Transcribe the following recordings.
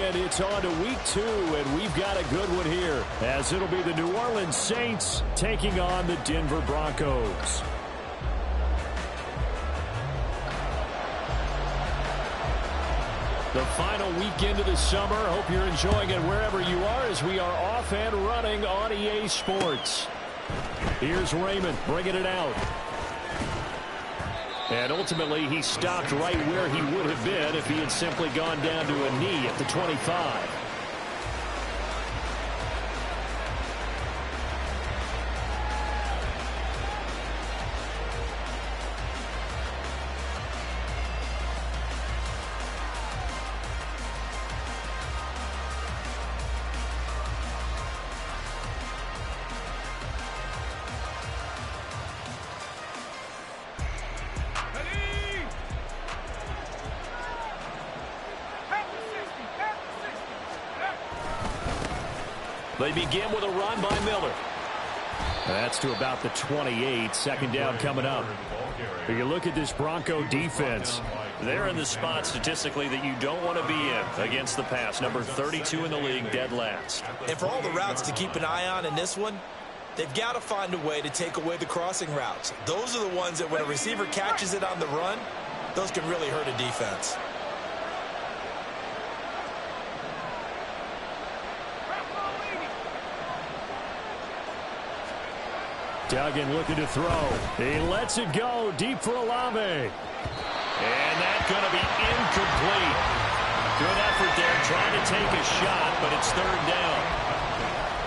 weekend. It's on to week 2, and we've got a good one here, as it'll be the New Orleans Saints taking on the Denver Broncos. The final weekend of the summer. Hope you're enjoying it wherever you are, as we are off and running on EA Sports. Here's Raymond bringing it out. And ultimately, he stopped right where he would have been if he had simply gone down to a knee at the 25. They begin with a run by Miller. That's to about the 28. Second down coming up. If you look at this Bronco defense, they're in the spot statistically that you don't want to be in against the pass. Number 32 in the league, dead last. And for all the routes to keep an eye on in this one, they've got to find a way to take away the crossing routes. Those are the ones that when a receiver catches it on the run, those can really hurt a defense. Duggan looking to throw. He lets it go deep for Olave. And that's going to be incomplete. Good effort there trying to take a shot, but it's third down.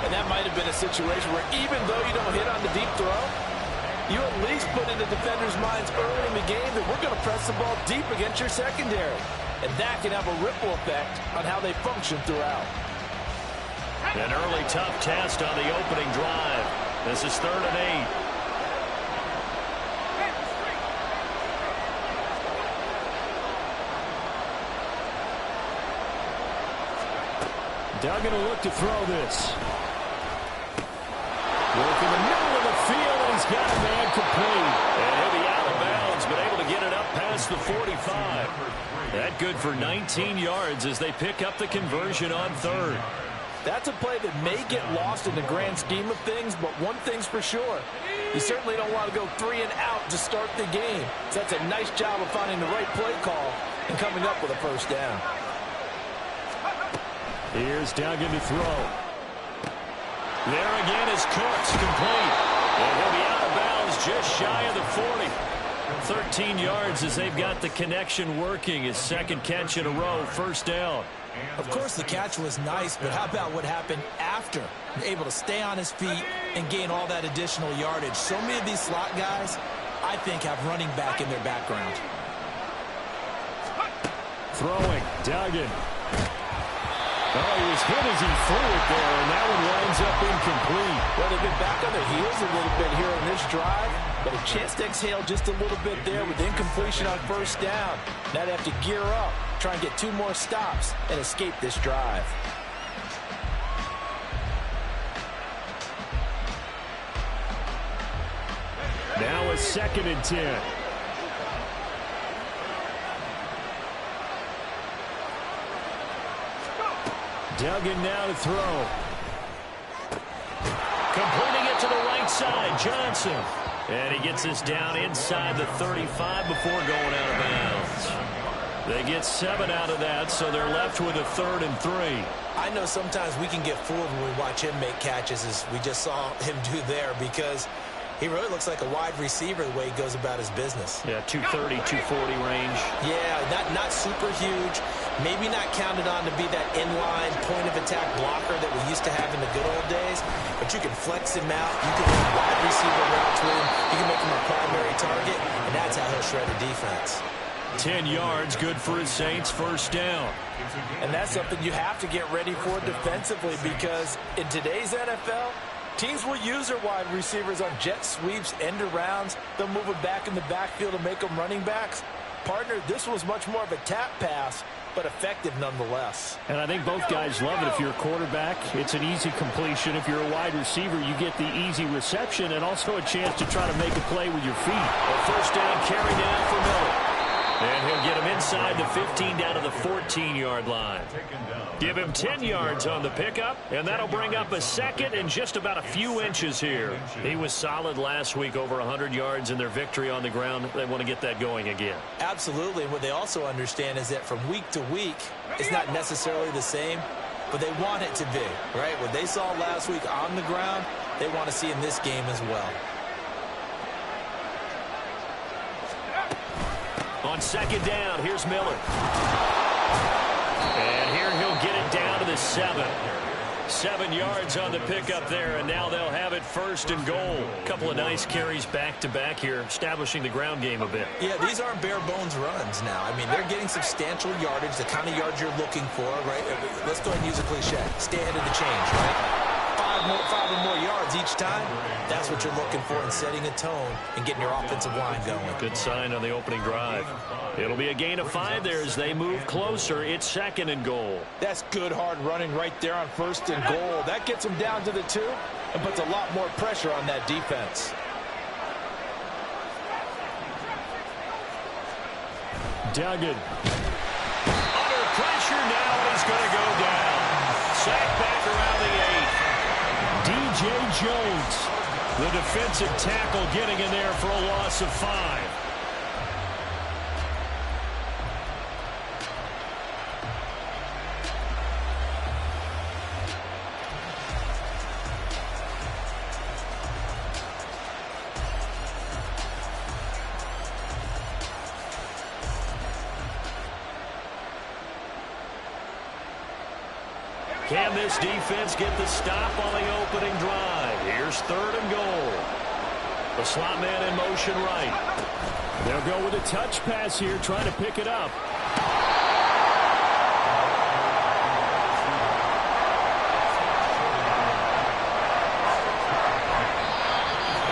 And that might have been a situation where even though you don't hit on the deep throw, you at least put in the defenders' minds early in the game that we're going to press the ball deep against your secondary. And that can have a ripple effect on how they function throughout. An early tough test on the opening drive. This is 3rd and 8. Duggan will look to throw this. Work in the middle of the field, and he's got a man complete. And he'll be out of bounds, but able to get it up past the 45. That good for 19 yards as they pick up the conversion on 3rd. That's a play that may get lost in the grand scheme of things, but one thing's for sure. You certainly don't want to go 3 and out to start the game. So that's a nice job of finding the right play call and coming up with a first down. Here's Duggan to throw. There again is Cooks, complete. And he'll be out of bounds just shy of the 40. 13 yards as they've got the connection working. His second catch in a row, first down. Of course, the catch was nice, but how about what happened after? Able to stay on his feet and gain all that additional yardage. So many of these slot guys, I think, have running back in their background. Throwing, Duggan. Oh, he was hit as he threw it there, and that one winds up incomplete. Well, they've been back on their heels a little bit here on this drive, but a chance to exhale just a little bit there with incompletion on first down. Now they have to gear up, try and get 2 more stops, and escape this drive. Now a 2nd and 10. Duggan now to throw. Completing it to the right side, Johnson. And he gets this down inside the 35 before going out of bounds. They get 7 out of that, so they're left with a 3rd and 3. I know sometimes we can get fooled when we watch him make catches, as we just saw him do there, because he really looks like a wide receiver the way he goes about his business. Yeah, 230, 240 range. Yeah, not super huge. Maybe not counted on to be that inline point-of-attack blocker that we used to have in the good old days, but you can flex him out. You can run wide receiver routes with him. You can make him a primary target, and that's how he'll shred a defense. 10 yards, good for his Saints, first down. And that's something you have to get ready for defensively, because in today's NFL, teams will use their wide receivers on jet sweeps, end arounds. They'll move them back in the backfield and make them running backs. Partner, this was much more of a tap pass, but effective nonetheless. And I think both guys love it. If you're a quarterback, it's an easy completion. If you're a wide receiver, you get the easy reception and also a chance to try to make a play with your feet. A first down carry down for Miller. And he'll get him inside the 15 down to the 14-yard line. Give him 10 yards on the pickup, and that'll bring up a second and just about a few inches here. He was solid last week, over 100 yards in their victory on the ground. They want to get that going again. Absolutely. And what they also understand is that from week to week, it's not necessarily the same, but they want it to be, right? What they saw last week on the ground, they want to see in this game as well. On second down, here's Miller. And here he'll get it down to the 7. 7 yards on the pickup there, and now they'll have it first and goal. A couple of nice carries back-to-back here, establishing the ground game a bit. Yeah, these aren't bare-bones runs now. I mean, they're getting substantial yardage, the kind of yards you're looking for, right? Let's go ahead and use a cliche. Stay ahead of the change, right? Five or more yards each time. That's what you're looking for in setting a tone and getting your offensive line going. Good sign on the opening drive. It'll be a gain of 5 there as they move closer. It's second and goal. That's good hard running right there on first and goal. That gets them down to the 2 and puts a lot more pressure on that defense. Duggan. Under pressure now, and he's going to go down. Sacked back around the 8. D.J. Jones, the defensive tackle, getting in there for a loss of 5. Can this defense get the stop on the opening drive? Here's third and goal. The slot man in motion right. They'll go with a touch pass here, trying to pick it up.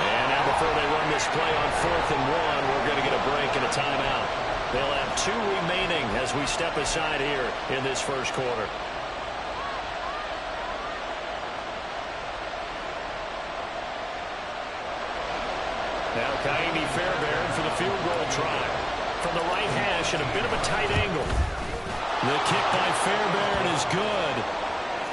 And now before they run this play on 4th and 1, we're going to get a break and a timeout. They'll have 2 remaining as we step aside here in this first quarter. Now Kaimi Fairbairn for the field goal try. From the right hash and a bit of a tight angle. The kick by Fairbairn is good.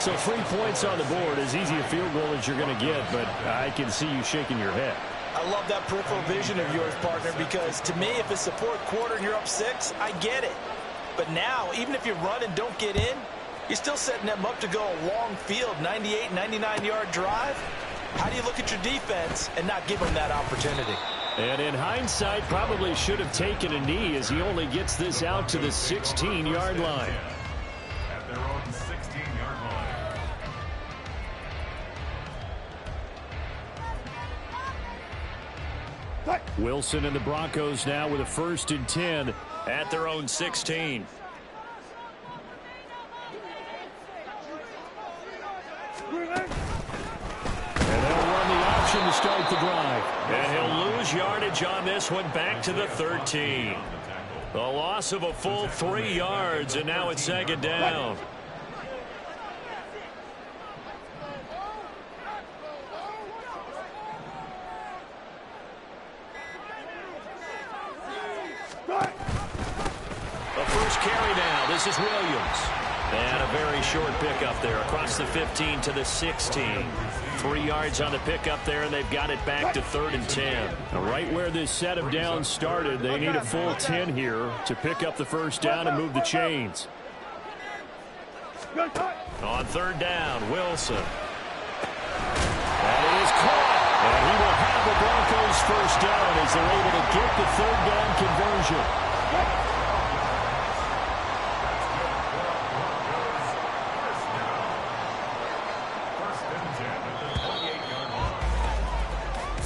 So 3 points on the board, as easy a field goal as you're going to get, but I can see you shaking your head. I love that peripheral vision of yours, partner, because to me, if it's the 4th quarter and you're up 6, I get it. But now, even if you run and don't get in, you're still setting them up to go a long field, 98, 99-yard drive. How do you look at your defense and not give them that opportunity? And in hindsight, probably should have taken a knee as he only gets this out to the 16-yard line. At their own 16-yard line. Wilson and the Broncos now with a 1st and 10 at their own 16. To start the drive. And he'll lose yardage on this one, back to the 13. A loss of a full 3 yards, and now it's second down. The first carry now. This is Williams. And a very short pickup there across the 15 to the 16. 3 yards on the pickup there, and they've got it back to 3rd and 10. Now, right where this set of downs started, they need a full 10 here to pick up the first down and move the chains. On 3rd down, Wilson. And it is caught. And he will have the Broncos first down as they're able to get the 3rd down conversion.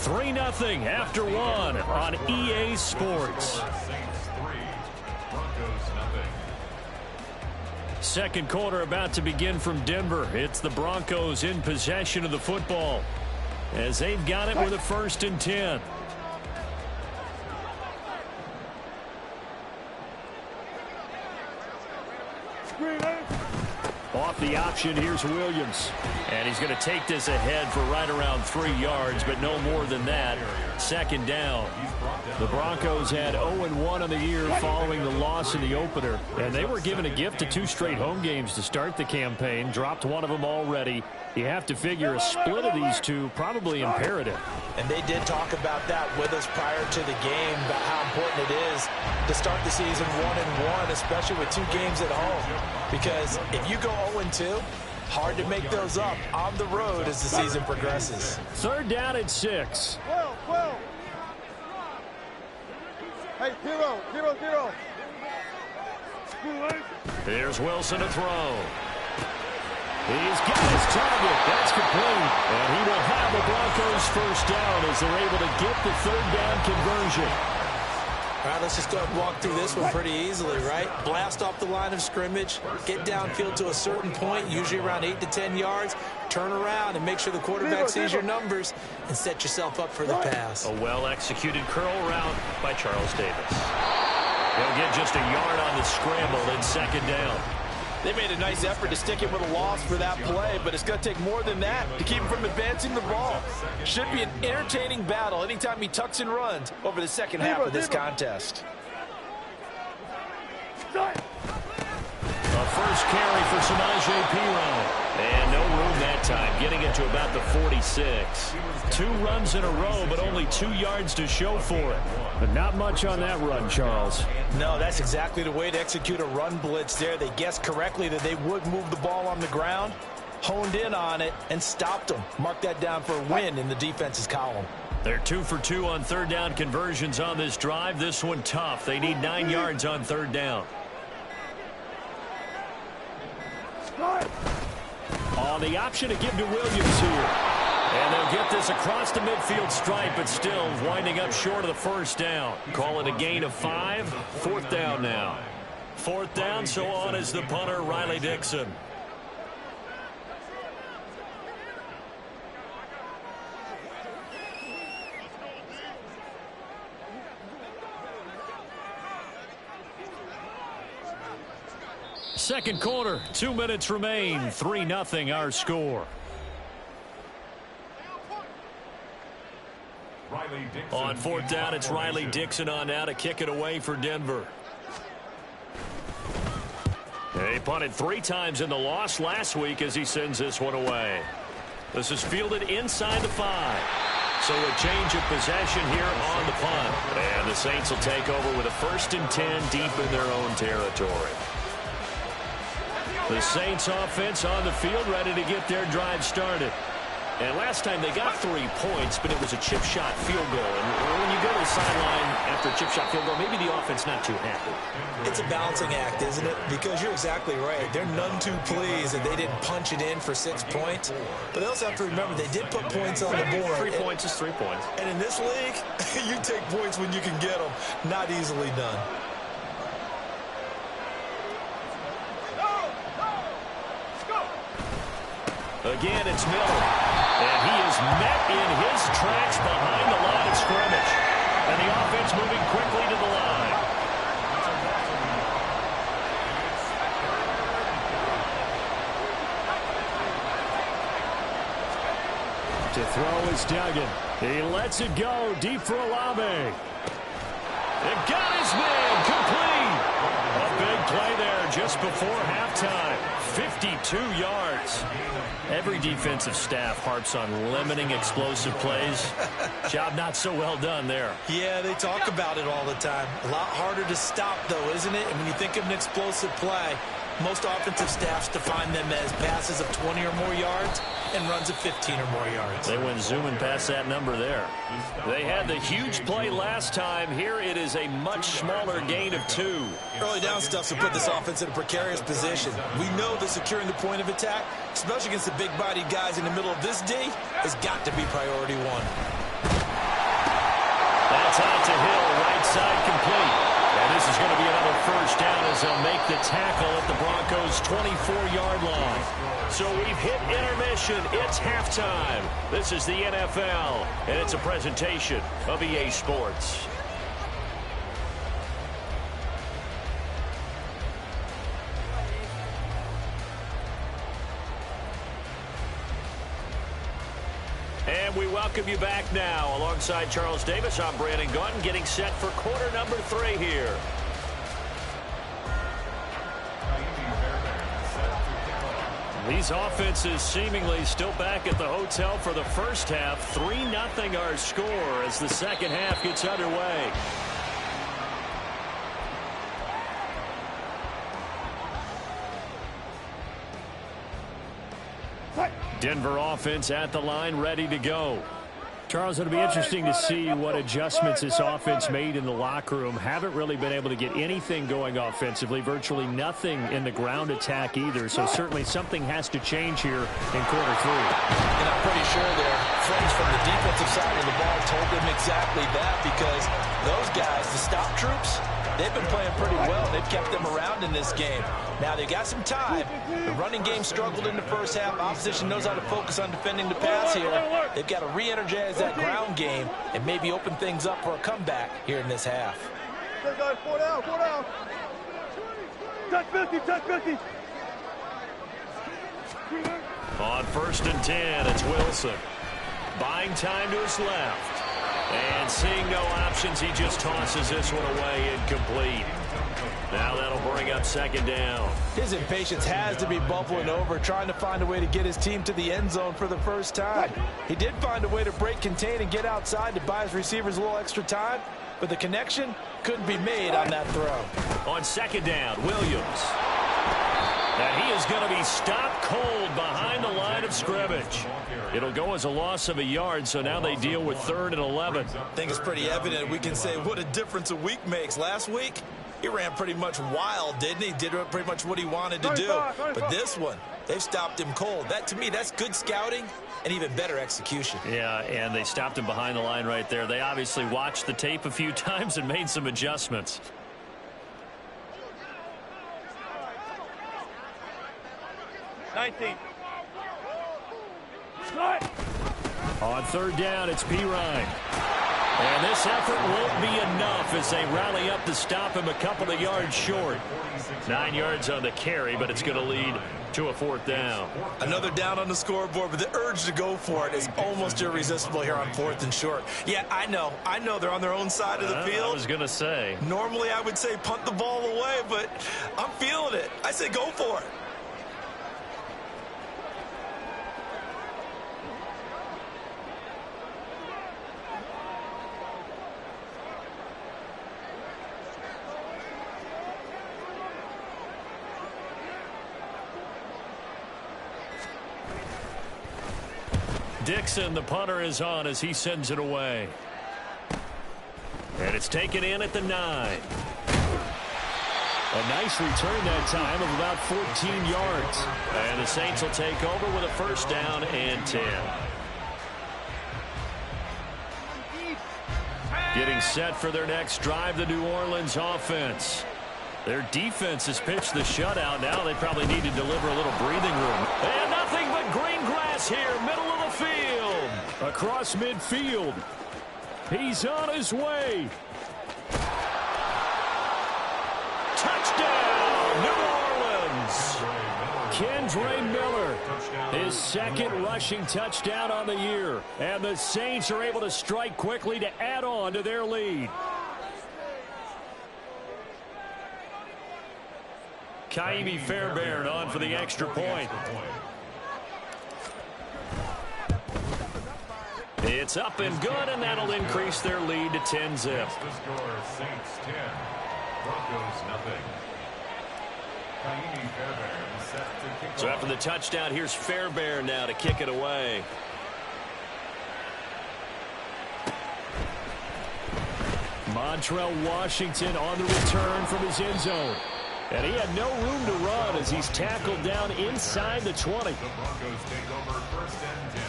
3-0 after 1 on EA Sports. Second quarter about to begin from Denver. It's the Broncos in possession of the football as they've got it with a 1st and 10. Off the option, here's Williams. And he's going to take this ahead for right around 3 yards, but no more than that. Second down. The Broncos had 0-1 on the year following the loss in the opener. And they were given a gift of 2 straight home games to start the campaign. Dropped one of them already. You have to figure a split of these two probably imperative. And they did talk about that with us prior to the game, about how important it is to start the season 1-1, especially with 2 games at home. Because if you go 0-2, hard to make those up on the road as the season progresses. Third down at 6. Well. Hey, zero. Here's Wilson to throw. He's got his target. That's complete. And he will have the Broncos first down as they're able to get the third down conversion. All right, let's just go ahead and walk through this one pretty easily, right? Blast off the line of scrimmage, get downfield to a certain point, usually around 8 to 10 yards, turn around and make sure the quarterback sees your numbers and set yourself up for the pass. A well-executed curl route by Charles Davis. He'll get just a yard on the scramble in second down. They made a nice effort to stick him with a loss for that play, but it's going to take more than that to keep him from advancing the ball. Should be an entertaining battle anytime he tucks and runs over the second half of this contest. A first carry for Samaje Perine. And no room that time, getting it to about the 46. 2 runs in a row, but only 2 yards to show for it. But not much on that run, Charles. No, that's exactly the way to execute a run blitz there. They guessed correctly that they would move the ball on the ground, honed in on it, and stopped them. Mark that down for a win in the defense's column. They're 2 for 2 on third down conversions on this drive. This one tough. They need 9 yards on third down. On the option to give to Williams here. And they'll get this across the midfield stripe, but still winding up short of the first down. Call it a gain of 5. Fourth down now. Fourth down, so on is the punter, Riley Dixon. Second quarter, 2 minutes remain. 3-0 our score. On fourth down, it's Riley Dixon on now to kick it away for Denver. He punted 3 times in the loss last week as he sends this one away. This is fielded inside the 5. So a change of possession here on the punt. And the Saints will take over with a 1st and 10 deep in their own territory. The Saints offense on the field, ready to get their drive started. And last time they got 3 points, but it was a chip shot field goal. And when you go to the sideline after a chip shot field goal, maybe the offense not too happy. It's a balancing act, isn't it? Because you're exactly right. They're none too pleased that they didn't punch it in for 6 points. But they also have to remember they did put points on the board. 3 points is 3 points. And in this league, you take points when you can get them. Not easily done. Again, it's Miller. And he is met in his tracks behind the line of scrimmage. And the offense moving quickly to the line. To throw is Duggan. He lets it go deep for Olave. It got his man complete. A big play there just before halftime. 52 yards. Every defensive staff harps on limiting explosive plays. Job not so well done there. Yeah, they talk about it all the time. A lot harder to stop, though, isn't it? And when you think of an explosive play, most offensive staffs define them as passes of 20 or more yards and runs of 15 or more yards. They went zooming past that number there. They had the huge play last time. Here it is a much smaller gain of 2. Early down stuff to put this offense in a precarious position. We know that securing the point of attack, especially against the big-bodied guys in the middle of this D, has got to be priority 1. That's out to Hill, right side complete. And this is going to be another first down as they'll make the tackle at the Broncos' 24-yard line. So we've hit intermission. It's halftime. This is the NFL, and it's a presentation of EA Sports. And we welcome you back now. Alongside Charles Davis, I'm Brandon Gaudin, getting set for quarter number 3 here. These offenses seemingly still back at the hotel for the first half. 3-0 our score as the second half gets underway. Denver offense at the line, ready to go. Charles, it'll be interesting to see what adjustments this offense made in the locker room. Haven't really been able to get anything going offensively, virtually nothing in the ground attack either. So certainly something has to change here in quarter 3. And I'm pretty sure their friends from the defensive side of the ball told them exactly that, because those guys, the stop troops, they've been playing pretty well. They've kept them around in this game. Now, they've got some time. The running game struggled in the first half. Opposition knows how to focus on defending the pass here. They've got to re-energize that ground game and maybe open things up for a comeback here in this half. Okay, guys, 4 down, 4 down. Touch 50, touch 50. On 1st and 10, it's Wilson. Buying time to his left. And seeing no options, he just tosses this one away incomplete. Now that'll bring up 2nd down. His impatience has to be bubbling over, trying to find a way to get his team to the end zone for the first time. He did find a way to break contain and get outside to buy his receivers a little extra time, but the connection couldn't be made on that throw. On 2nd down, Williams. And he is going to be stopped cold behind the line of scrimmage. It'll go as a loss of a yard, so now they deal with 3rd and 11. I think it's pretty evident. We can say what a difference a week makes. Last week, he ran pretty much wild, didn't he? Did pretty much what he wanted to do. But this one, they've stopped him cold. That, to me, that's good scouting and even better execution. Yeah, and they stopped him behind the line right there. They obviously watched the tape a few times and made some adjustments. On 3rd down, it's Pirine. And this effort won't be enough as they rally up to stop him a couple of yards short. 9 yards on the carry, but it's going to lead to a 4th down. Another down on the scoreboard, but the urge to go for it is almost irresistible here on 4th and short. Yeah, I know they're on their own side of the field. I was going to say. Normally I would say punt the ball away, but I'm feeling it. I say go for it. Dixon, the punter, is on as he sends it away. And it's taken in at the 9. A nice return that time of about 14 yards. And the Saints will take over with a 1st down and 10. Getting set for their next drive, the New Orleans offense. Their defense has pitched the shutout. Now they probably need to deliver a little breathing room. And nothing but green grass here, middle of the field. Across midfield. He's on his way. Touchdown, New Orleans. Kendre Miller, his 2nd rushing touchdown on the year. And the Saints are able to strike quickly to add on to their lead. Kaimi Fairbairn on for the extra point. It's up and good, and that'll increase their lead to 10-zip. The score, Saints 10, Broncos nothing. Kaimi Fairbairn set to kick So off. after the touchdown, here's Fairbairn now to kick it away. Montrell Washington on the return from his end zone. And he had no room to run as he's tackled down inside the 20. The Broncos take over 1st and 10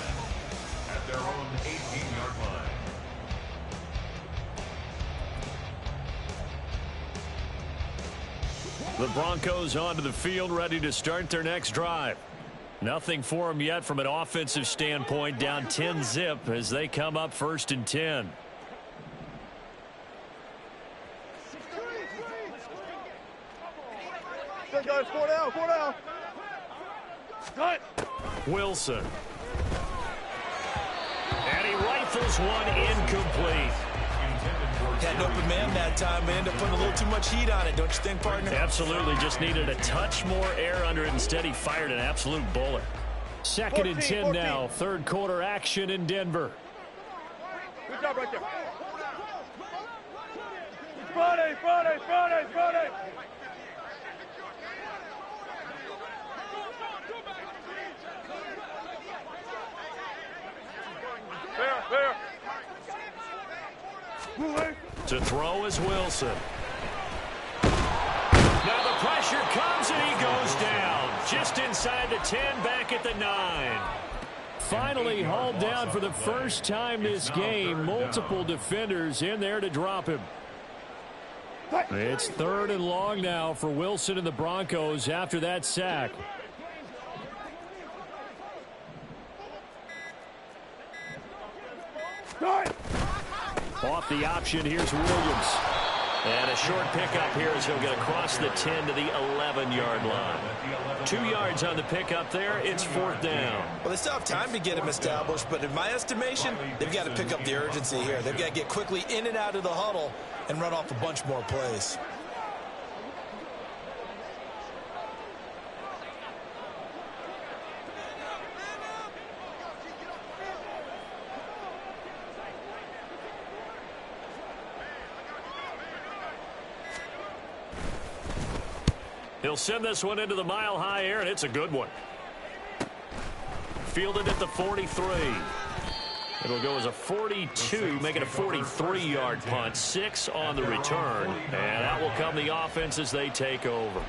at their own 18-yard line. The Broncos onto the field, ready to start their next drive. Nothing for them yet from an offensive standpoint, down 10-zip as they come up 1st and 10. Okay, guys, 4 down, 4 down. Wilson. And Rifles one incomplete. Had an open man that time, but ended up putting a little too much heat on it, don't you think, partner? Absolutely. Just needed a touch more air under it. Instead, he fired an absolute bullet. Second and 10 now. Third quarter action in Denver. Good job right there. Friday, Friday, Friday, Friday. Fair. To throw is Wilson. Now the pressure comes and he goes down. Just inside the 10, back at the 9. Finally hauled down for the first time this game. Multiple defenders in there to drop him. It's third and long now for Wilson and the Broncos after that sack. Off the option, here's Williams. And a short pickup here as he'll get across the 10 to the 11-yard line. 2 yards on the pickup there. It's fourth down. Well, they still have time to get him established, but in my estimation, they've got to pick up the urgency here. They've got to get quickly in and out of the huddle and run off a bunch more plays. He'll send this one into the mile-high air, and it's a good one. Fielded at the 43. It'll go as a 42, make it a 43-yard punt. 6 on the return, and out will come the offense as they take over.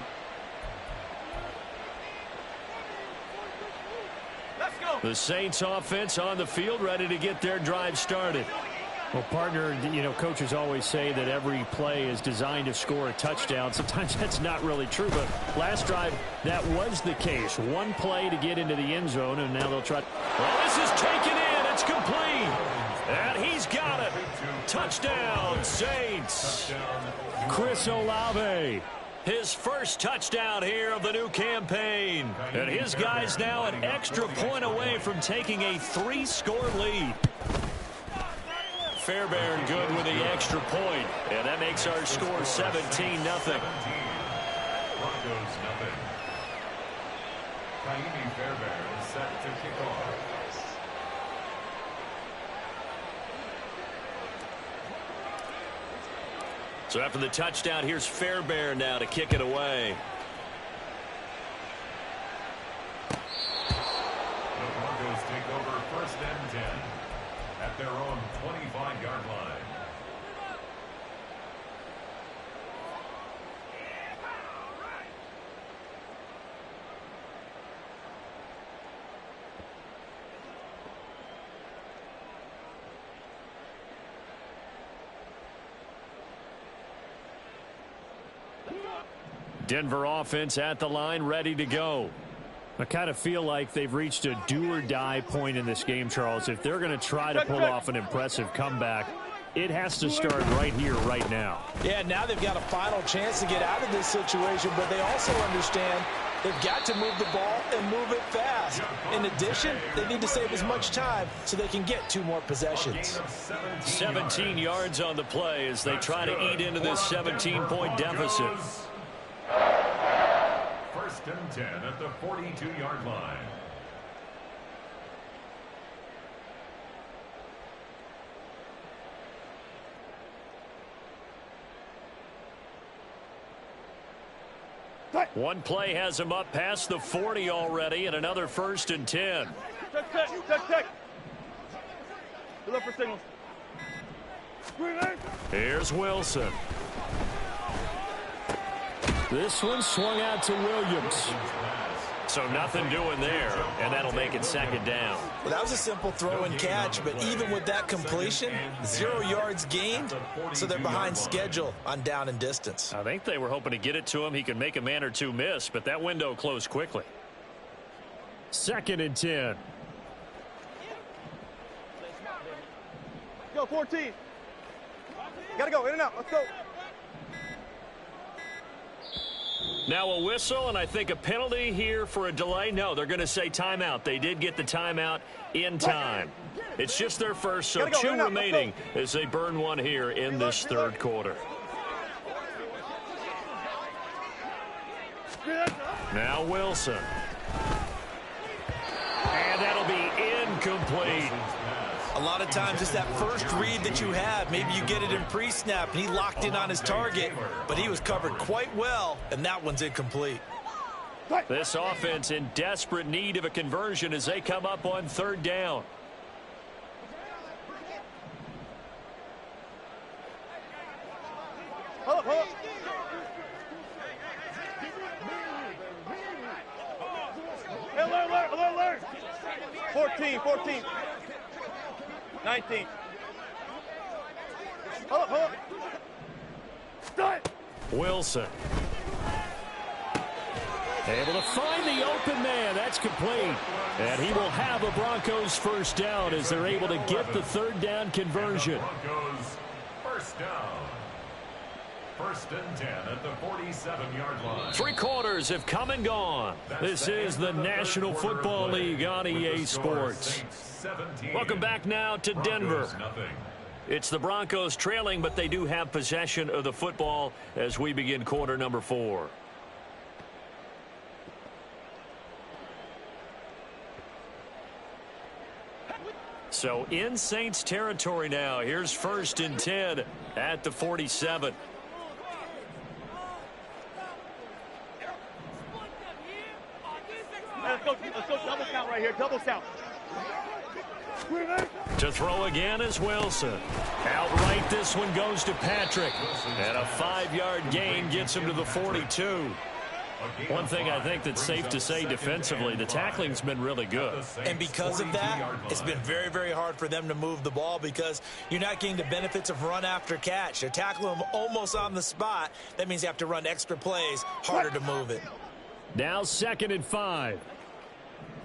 Let's go. The Saints offense on the field, ready to get their drive started. Well, partner, you know, coaches always say that every play is designed to score a touchdown. Sometimes that's not really true, but last drive, that was the case. One play to get into the end zone, and now they'll try. Well, this is taken in. It's complete. And he's got it. Touchdown, Saints. Chris Olave. His first touchdown here of the new campaign. And his guys now an extra point away from taking a 3-score lead. Fairbairn good with the extra point, and that makes our score 17-0. Broncos 0. Kaimi Fairbairn is set to kick off. So after the touchdown, here's Fairbairn now to kick it away. The Broncos take over first and 10 at their own 25-yard line. Denver offense at the line, ready to go. I kind of feel like they've reached a do-or-die point in this game, Charles. If they're going to try to pull off an impressive comeback, it has to start right here, right now. Yeah, now they've got a final chance to get out of this situation, but they also understand they've got to move the ball and move it fast. In addition, they need to save as much time so they can get 2 more possessions. 17 yards on the play as they try to eat into this 17-point deficit. First and 10 at the 42-yard line. One play has him up past the 40 already, and another first and 10. Check. Good luck for signals. Here's Wilson. This one swung out to Williams. So nothing doing there, and that'll make it second down. Well, that was a simple throw and catch, but even with that completion, 0 yards gained, so they're behind schedule on down and distance. I think they were hoping to get it to him. He could make a man or two miss, but that window closed quickly. Second and 10. Go, 14. Gotta go, in and out. Let's go. Now a whistle, and I think a penalty here for a delay. No, they're going to say timeout. They did get the timeout in time. It's just their first, so two remaining as they burn one here in this third quarter. Now Wilson. And that'll be incomplete. A lot of times it's that first read that you have. Maybe you get it in pre-snap, and he locked in on his target, but he was covered quite well, and that one's incomplete. This offense in desperate need of a conversion as they come up on third down. Hold up. Hey, alert. 14. 19. Hold up. Start. Wilson. Able to find the open man. That's complete. And he will have a Broncos first down as they're able to get the third down conversion. Broncos first down. First and 10 at the 47-yard line. 3 quarters have come and gone. This is the National Football League on EA Sports. Welcome back now to Denver. It's the Broncos trailing, but they do have possession of the football as we begin quarter number 4. So in Saints territory now. Here's first and 10 at the 47. Let's go double count right here. Double count. To throw again is Wilson. Outright, this one goes to Patrick. And a 5-yard gain gets him to the 42. One thing I think that's safe to say defensively, the tackling's been really good. And because of that, it's been very, very hard for them to move the ball because you're not getting the benefits of run after catch. They're tackling them almost on the spot. That means you have to run extra plays, harder to move it. Now 2nd and 5.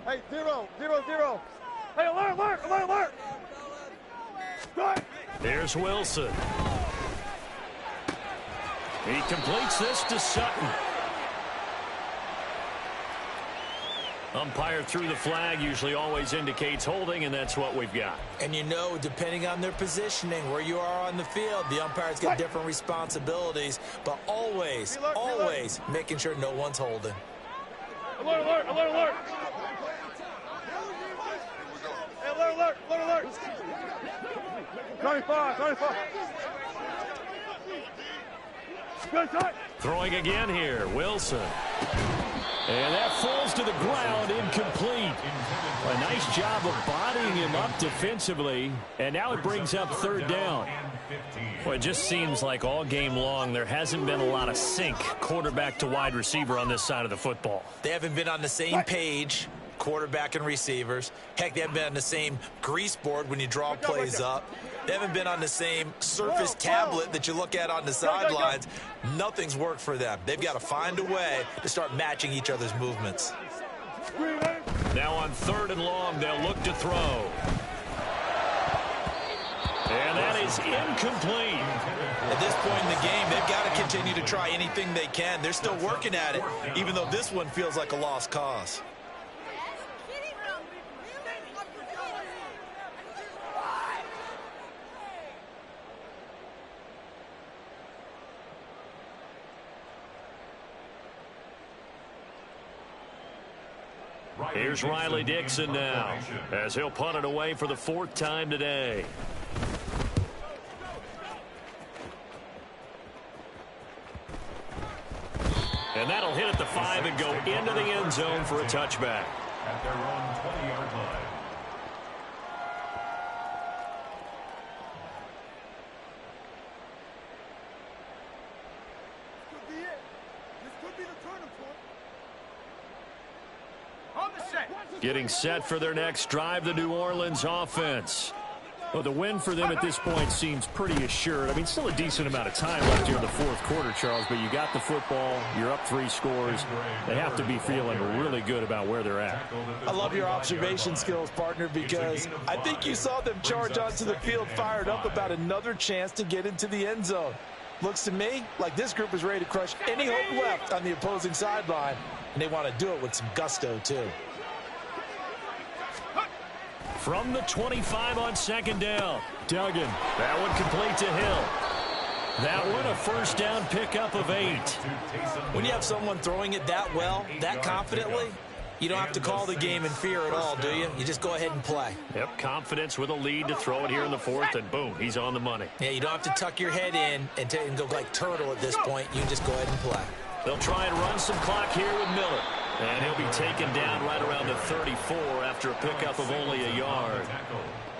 Hey, 0. Hey, alert. Start. Here's Wilson. He completes this to Sutton. Umpire threw the flag, usually always indicates holding, and that's what we've got. And you know, depending on their positioning, where you are on the field, the umpires get different responsibilities, but always making sure no one's holding. Alert. Hey, alert. 25. Good shot. Throwing again here, Wilson. And that falls to the ground, incomplete. A nice job of bodying him up defensively, and now it brings up third down. Well, it just seems like all game long there hasn't been a lot of sync quarterback to wide receiver on this side of the football. They haven't been on the same page, quarterback and receivers. Heck, they haven't been on the same grease board when you draw plays up. They haven't been on the same surface tablet that you look at on the sidelines. Nothing's worked for them. They've got to find a way to start matching each other's movements. Now on 3rd and long, they'll look to throw. And that is incomplete. At this point in the game, they've got to continue to try anything they can. They're still working at it, even though this one feels like a lost cause. Here's Riley Dixon now, as he'll punt it away for the 4th time today. And that'll hit at the 5 and go into the end zone for a touchback. At their own 20-yard line. Getting set for their next drive, the New Orleans offense. Well, the win for them at this point seems pretty assured. I mean, still a decent amount of time left here in the 4th quarter, Charles, but you got the football, you're up 3 scores. They have to be feeling really good about where they're at. I love your observation skills, partner, because I think you saw them charge onto the field fired up about another chance to get into the end zone. Looks to me like this group is ready to crush any hope left on the opposing sideline, and they want to do it with some gusto, too. From the 25 on second down, Duggan. That one complete to Hill. That one a first down pickup of 8. When you have someone throwing it that well, that confidently, you don't have to call the game in fear at all, do you? You just go ahead and play. Yep, confidence with a lead to throw it here in the 4th, and boom, he's on the money. Yeah, you don't have to tuck your head in and go like turtle at this point. You just go ahead and play. They'll try and run some clock here with Miller. And he'll be taken down right around the 34 after a pickup of only a yard.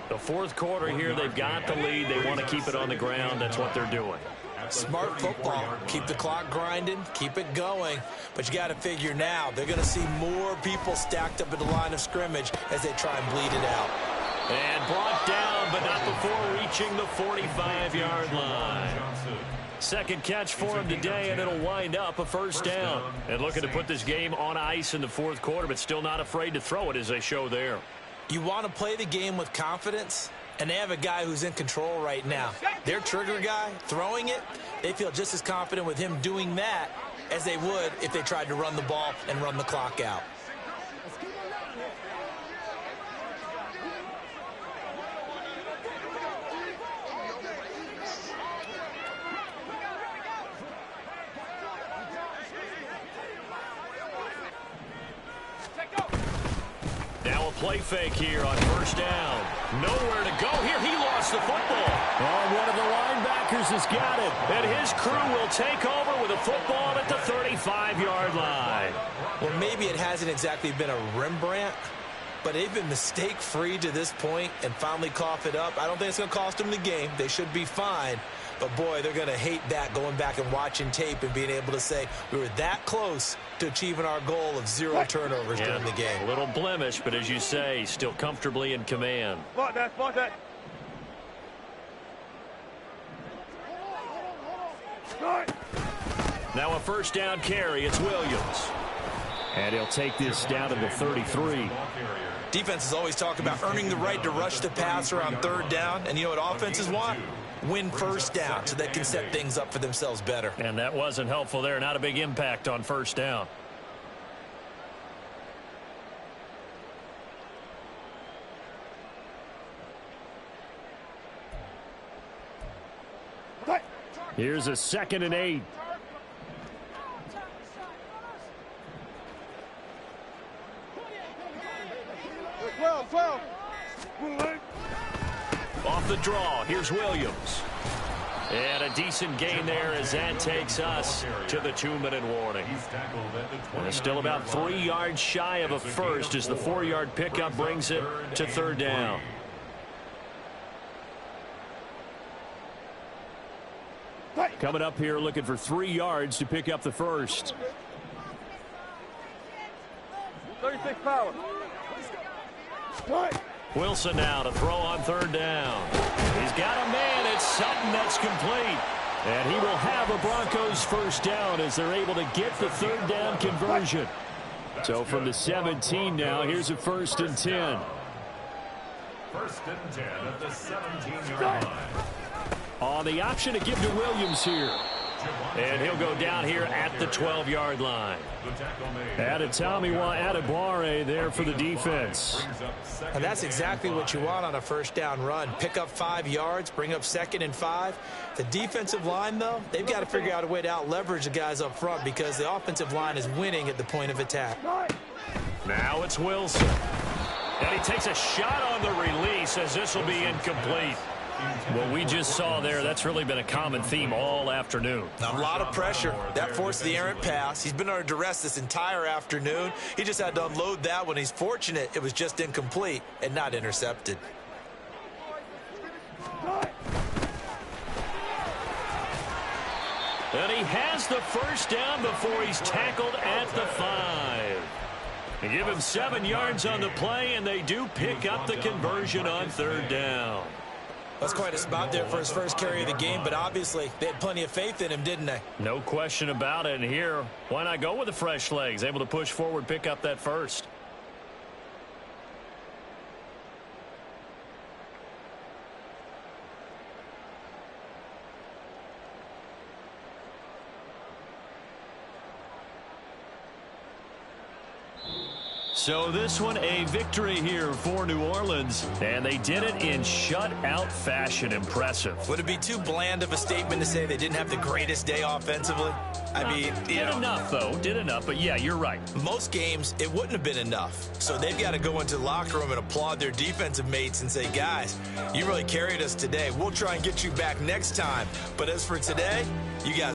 The 4th quarter here, they've got the lead. They want to keep it on the ground. That's what they're doing. Smart football. Keep the clock grinding. Keep it going. But you got to figure now, they're going to see more people stacked up at the line of scrimmage as they try and bleed it out. And brought down, but not before reaching the 45-yard line. Second catch for him today, and it'll wind up a first down. And looking to put this game on ice in the 4th quarter, but still not afraid to throw it as they show there. You want to play the game with confidence, and they have a guy who's in control right now. Their trigger guy, throwing it, they feel just as confident with him doing that as they would if they tried to run the ball and run the clock out. Now a play fake here on first down. Nowhere to go here. He lost the football. Oh, one of the linebackers has got it. And his crew will take over with a football at the 35-yard line. Well, maybe it hasn't exactly been a Rembrandt, but they've been mistake-free to this point and finally cough it up. I don't think it's going to cost them the game. They should be fine. But, boy, they're going to hate that, going back and watching tape and being able to say we were that close to achieving our goal of 0 turnovers during the game. A little blemish, but as you say, still comfortably in command. Spot that, spot that. Now a first down carry. It's Williams. And he'll take this down to the 33. Defenses always talk about earning the right to rush the passer on 3rd down. And you know what offenses want? Win first down so they can set things up for themselves better. And that wasn't helpful there. Not a big impact on first down. Here's a 2nd and 8. Off the draw, here's Williams. And a decent gain there as that takes us to the 2-minute warning. And it's still about 3 yards shy of a first as the 4-yard pickup brings it to 3rd down. Coming up here looking for 3 yards to pick up the first. 36 power. Wilson now to throw on 3rd down. He's got a man. It's Sutton that's complete. And he will have a Broncos first down as they're able to get the 3rd down conversion. So from the 17 now, here's a 1st and 10. 1st and 10 at the 17-yard line. On the option to give to Williams here. And he'll go down here at the 12-yard line. Adetomiwa Adebawore there for the defense. And that's exactly what you want on a first down run. Pick up 5 yards, bring up 2nd and 5. The defensive line, though, they've got to figure out a way to out-leverage the guys up front because the offensive line is winning at the point of attack. Now it's Wilson. And he takes a shot on the release as this will be incomplete. What we just saw there, that's really been a common theme all afternoon. A lot of pressure. That forced the errant pass. He's been under duress this entire afternoon. He just had to unload that one. He's fortunate it was just incomplete and not intercepted. And he has the first down before he's tackled at the 5. They give him 7 yards on the play, and they do pick up the conversion on 3rd down. That's quite a spot there for his first carry of the game, but obviously they had plenty of faith in him, didn't they? No question about it. And here, why not go with the fresh legs? Able to push forward, pick up that first. So this one a victory here for New Orleans, and they did it in shutout fashion. Impressive. Would it be too bland of a statement to say they didn't have the greatest day offensively? I mean, did enough, though. Did enough, but yeah, you're right. Most games, it wouldn't have been enough. So they've got to go into the locker room and applaud their defensive mates and say, guys, you really carried us today. We'll try and get you back next time. But as for today, you guys